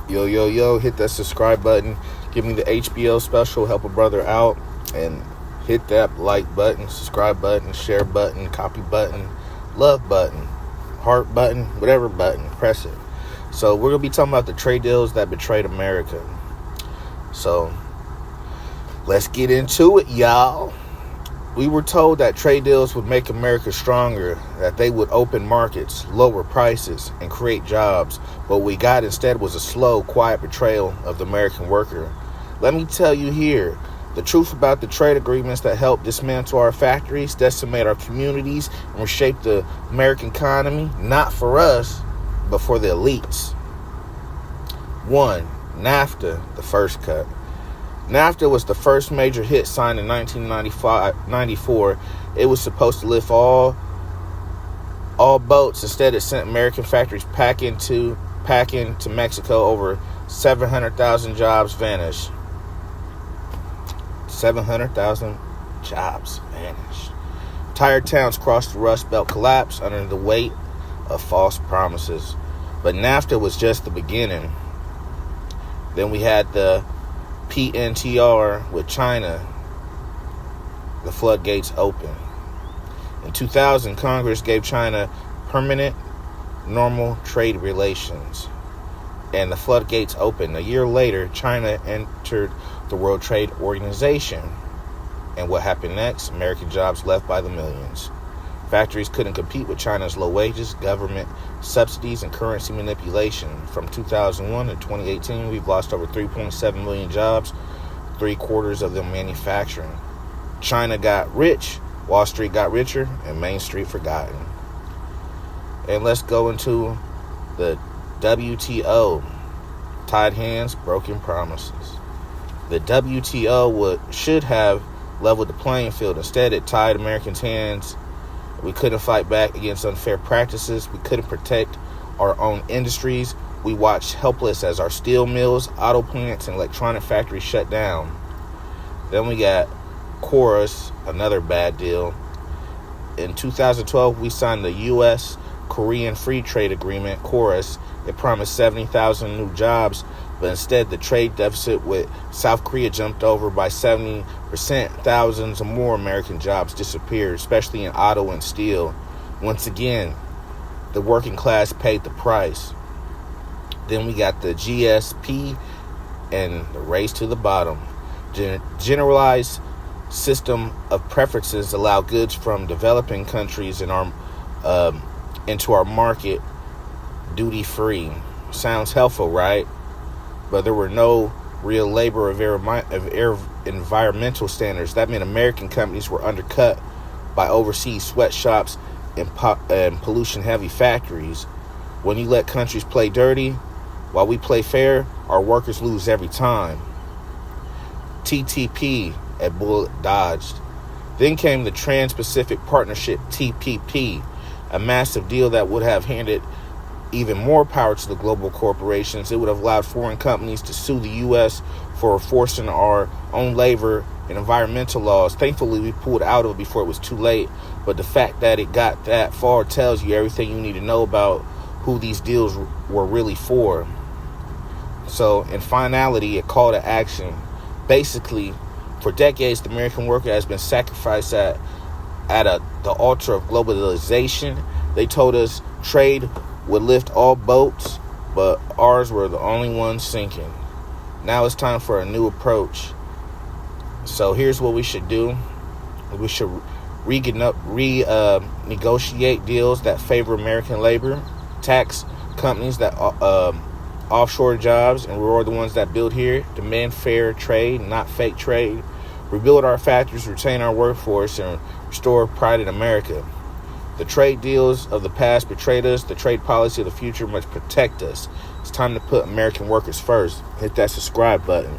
Yo, yo, yo, hit that subscribe button. Give me the HBO special, help a brother out. And hit that like button, subscribe button, share button, copy button, love button, heart button, whatever button. Press it. So we're going to be talking about the trade deals that betrayed America. So let's get into it, y'all. We were told that trade deals would make America stronger, that they would open markets, lower prices, and create jobs. What we got instead was a slow, quiet betrayal of the American worker. Let me tell you here, the truth about the trade agreements that help dismantle our factories, decimate our communities, and reshape the American economy, not for us, but for the elites. 1. NAFTA, the first cut. NAFTA was the first major hit signed in 1994. It was supposed to lift all boats. Instead, it sent American factories packing to Mexico. Over 700,000 jobs vanished. 700,000 jobs vanished. Entire towns across the Rust Belt collapsed under the weight of false promises. But NAFTA was just the beginning. Then we had the PNTR with China, the floodgates open. In 2000, Congress gave China permanent, normal trade relations, and the floodgates opened. A year later, China entered the World Trade Organization. And what happened next? American jobs left by the millions. Factories couldn't compete with China's low wages, government subsidies, and currency manipulation. From 2001 to 2018, we've lost over 3.7 million jobs, 3/4 of them manufacturing. China got rich, Wall Street got richer, and Main Street forgotten. And let's go into the WTO. Tied hands, broken promises. The WTO should have leveled the playing field. Instead, it tied Americans' hands. We couldn't fight back against unfair practices. We couldn't protect our own industries. We watched helpless as our steel mills, auto plants, and electronic factories shut down. Then we got Chorus, another bad deal. In 2012, we signed the U.S.-Korean Free Trade Agreement, Chorus. It promised 70,000 new jobs, but instead the trade deficit with South Korea jumped over by 70%. Thousands of more American jobs disappeared, especially in auto and steel. Once again, the working class paid the price. Then we got the GSP and the race to the bottom. Generalized system of preferences allow goods from developing countries in into our market duty-free. Sounds helpful, right? But there were no real labor of environmental standards. That meant American companies were undercut by overseas sweatshops and pollution-heavy factories. When you let countries play dirty, while we play fair, our workers lose every time. TTP at bullet dodged. Then came the Trans-Pacific Partnership, TPP, a massive deal that would have handed even more power to the global corporations. It would have allowed foreign companies to sue the U.S. for enforcing our own labor and environmental laws. Thankfully, we pulled out of it before it was too late. But the fact that it got that far tells you everything you need to know about who these deals were really for. So, in finality, a call to action. Basically, for decades, the American worker has been sacrificed at the altar of globalization. They told us trade would lift all boats, but ours were the only ones sinking. Now it's time for a new approach. So here's what we should do. We should renegotiate deals that favor American labor, tax companies that offshore jobs, and reward the ones that build here. Demand fair trade, not fake trade. Rebuild our factories, retain our workforce, and restore pride in America. The trade deals of the past betrayed us. The trade policy of the future must protect us. It's time to put American workers first. Hit that subscribe button.